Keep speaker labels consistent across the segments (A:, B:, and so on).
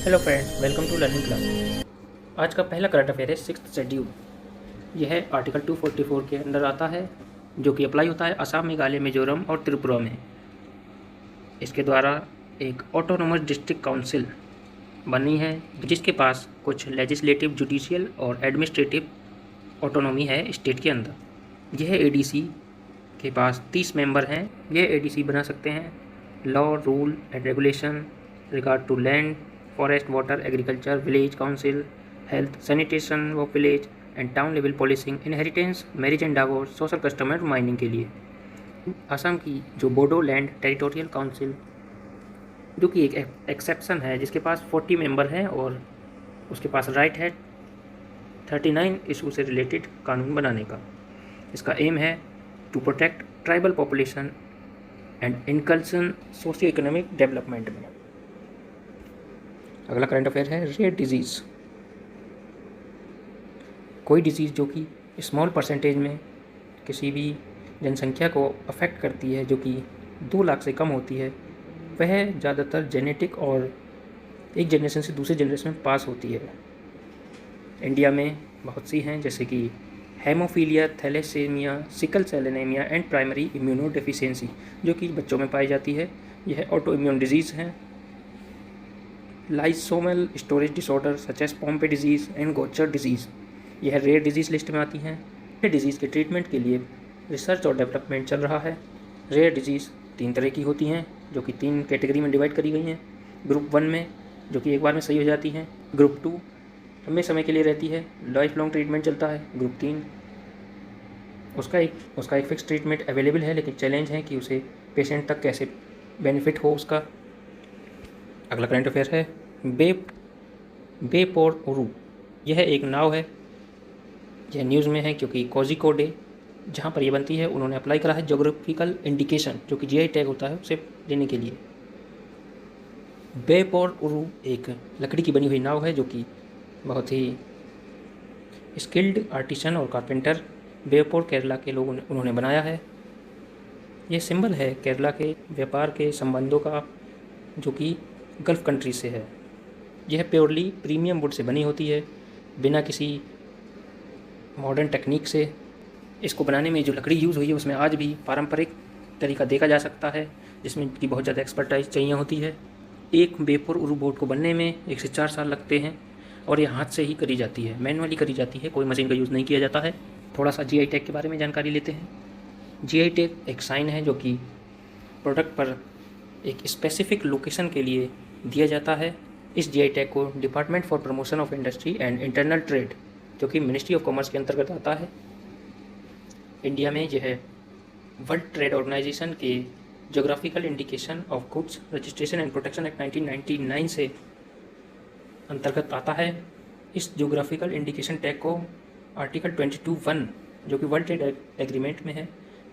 A: Hello friends, welcome to learning club. आज का पहला करंट अफेयर है 6th शेड्यूल। यह आर्टिकल 244 के अंदर आता है, जो कि अप्लाई होता है असम, मेघालय, मिजोरम और त्रिपुरा में। इसके द्वारा एक ऑटोनोमस डिस्ट्रिक्ट काउंसिल बनी है, जिसके पास कुछ लेजिस्लेटिव, जुडिशियल और एडमिनिस्ट्रेटिव ऑटोनॉमी है स्टेट के अंदर। यह एडीसी के पास 30 मेंबर हैं। यह एडीसी बना सकते हैं law, rule and regulation regard to land, forest, water, agriculture, village council, health, sanitation of village and town level policing, inheritance, marriage and divorce, social custom and mining के लिए। असम की जो बोडो लैंड टेरिटोरियल काउंसिल, जो कि एक exception है, जिसके पास 40 member हैं और उसके पास राइट है 39 इशू से रिलेटेड कानून बनाने का। इसका एम है to protect tribal population and inclusion socio economic development में। अगला करंट अफेयर है रेयर डिजीज़। कोई डिजीज़ जो कि स्मॉल परसेंटेज में किसी भी जनसंख्या को अफेक्ट करती है, जो कि 2 लाख से कम होती है, वह ज़्यादातर जेनेटिक और एक जनरेशन से दूसरे जनरेशन में पास होती है। इंडिया में बहुत सी हैं, जैसे कि haemophilia, thalassaemia, sickle cell anaemia and primary immunodeficiency, जो कि बच्चों में पाई जाती है। यह ऑटो इम्यून डिजीज़ हैं। Lysosomal storage disorder such as Pompe disease and Gaucher disease, यह रेयर डिजीज़ लिस्ट में आती हैं। रेयर डिजीज़ के ट्रीटमेंट के लिए रिसर्च और डेवलपमेंट चल रहा है। रेयर डिजीज़ 3 तरह की होती हैं, जो कि 3 कैटेगरी में डिवाइड करी गई हैं। ग्रुप 1 में, जो कि एक बार में सही हो जाती हैं। ग्रुप 2 लंबे समय के लिए रहती है, लाइफ लॉन्ग ट्रीटमेंट चलता है। ग्रुप 3 उसका एक फिक्स ट्रीटमेंट अवेलेबल है, लेकिन चैलेंज है कि उसे पेशेंट तक कैसे बेनिफिट हो उसका। अगला करंट अफेयर है बेपोर-उरू। यह एक नाव है। यह न्यूज़ में है क्योंकि कोझिकोडे, जहाँ पर ये बनती है, उन्होंने अप्लाई करा है ज्योग्राफिकल इंडिकेशन, जो कि जीआई टैग होता है, उसे लेने के लिए। बेपोर-उरू एक लकड़ी की बनी हुई नाव है, जो कि बहुत ही स्किल्ड आर्टिसन और कारपेंटर बेपोर केरला के लोगों ने उन्होंने बनाया है। यह सिंबल है केरला के व्यापार के संबंधों का, जो कि गल्फ कंट्री से है। यह प्योरली प्रीमियम वुड से बनी होती है, बिना किसी मॉडर्न टेक्निक से। इसको बनाने में जो लकड़ी यूज़ हुई है, उसमें आज भी पारंपरिक तरीका देखा जा सकता है, जिसमें कि बहुत ज़्यादा एक्सपर्टाइज चाहिए होती है। एक बेपोर-उरू बोट को बनने में 1 से 4 साल लगते हैं, और यह हाथ से ही करी जाती है, मैनुअली करी जाती है, कोई मशीन का यूज़ नहीं किया जाता है। थोड़ा सा जीआई टैग के बारे में जानकारी लेते हैं। जीआई टैग एक साइन है, जो कि प्रोडक्ट पर एक स्पेसिफिक लोकेशन के लिए दिया जाता है। इस जीआई टैग को department for promotion of industry and internal trade, जो कि मिनिस्ट्री ऑफ कॉमर्स के अंतर्गत आता है। इंडिया में यह वर्ल्ड ट्रेड ऑर्गेनाइजेशन के geographical indication of goods registration and protection act 1999 से अंतर्गत आता है। इस ज्योग्राफिकल इंडिकेशन टैग को आर्टिकल 22(1), जो कि वर्ल्ड ट्रेड एग्रीमेंट में है,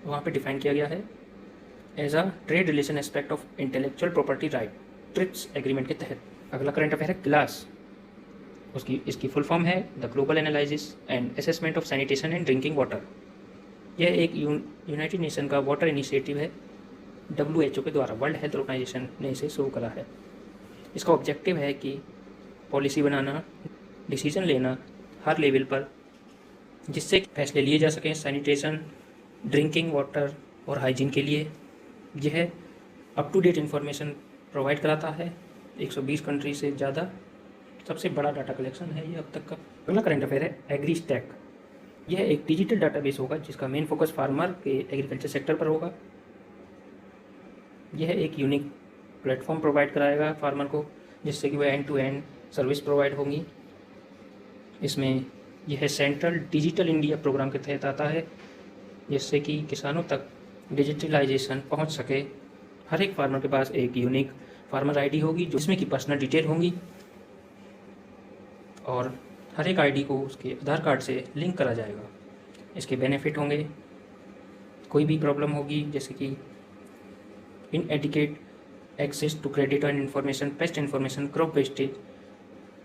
A: वहाँ पे डिफाइन किया गया है as a trade relation aspect of intellectual property right, TRIPS agreement के तहत। अगला करंट अफेयर है ग्लास। इसकी फुल फॉर्म है the global analysis and assessment of sanitation and drinking water. यह एक यूनाइटेड नेशन का वाटर इनिशिएटिव है, WHO के द्वारा, वर्ल्ड हेल्थ ऑर्गेनाइजेशन ने इसे शुरू करा है। इसका ऑब्जेक्टिव है कि पॉलिसी बनाना, डिसीजन लेना हर लेवल पर, जिससे फैसले लिए जा सकें सैनिटेशन, ड्रिंकिंग वाटर और हाइजीन के लिए। यह up to date information provide कराता है। 120 कंट्री से ज़्यादा, सबसे बड़ा डाटा कलेक्शन है ये अब तक का। अगला करंट अफेयर है एग्रीस्टैक। यह एक डिजिटल डाटाबेस होगा, जिसका मेन फोकस फार्मर के एग्रीकल्चर सेक्टर पर होगा। यह एक यूनिक प्लेटफॉर्म प्रोवाइड कराएगा फार्मर को, जिससे कि वह end to end service provide होंगी। इसमें यह सेंट्रल डिजिटल इंडिया प्रोग्राम के तहत आता है, जिससे कि किसानों तक डिजिटलाइजेशन पहुंच सके। हर एक फार्मर के पास एक यूनिक फार्मर आईडी होगी, जिसमें कि पर्सनल डिटेल होंगी, और हर एक आईडी को उसके आधार कार्ड से लिंक करा जाएगा। इसके बेनिफिट होंगे, कोई भी प्रॉब्लम होगी, जैसे कि inadequate access to credit and information, pest information, crop wastage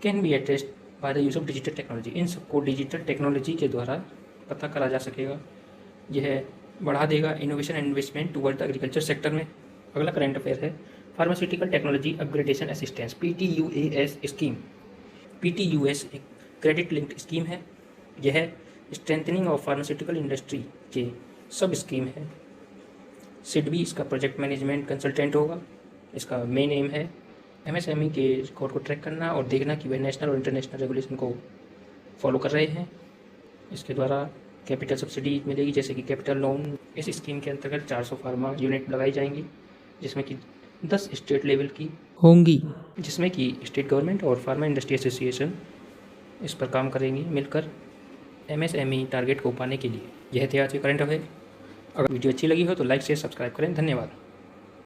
A: can be addressed by the use of digital technology. इन सबको डिजिटल टेक्नोलॉजी के द्वारा पता करा जा सकेगा। यह बढ़ा देगा innovation and investment toward the agriculture sector में। अगला करंट अफेयर है pharmaceutical technology upgradation assistance PTUAS scheme. PTUAS एक क्रेडिट लिंक्ड स्कीम है। यह स्ट्रेंथनिंग ऑफ फार्मास्यूटिकल इंडस्ट्री के सब स्कीम है। सिडबी इसका प्रोजेक्ट मैनेजमेंट कंसल्टेंट होगा। इसका मेन एम है MSME के रिकॉर्ड को ट्रैक करना और देखना कि वे नेशनल और इंटरनेशनल रेगुलेशन को फॉलो कर रहे हैं। इसके द्वारा कैपिटल सब्सिडी मिलेगी, जैसे कि कैपिटल लोन। इस स्कीम के अंतर्गत 400 फार्मा यूनिट लगाई जाएंगी, जिसमें कि 10 स्टेट लेवल की होंगी, जिसमें कि स्टेट गवर्नमेंट और फार्मा इंडस्ट्री एसोसिएशन इस पर काम करेंगी मिलकर MSME टारगेट को पाने के लिए। यह थे आज के करंट अफेयर। अगर वीडियो अच्छी लगी हो तो लाइक शेयर सब्सक्राइब करें। धन्यवाद।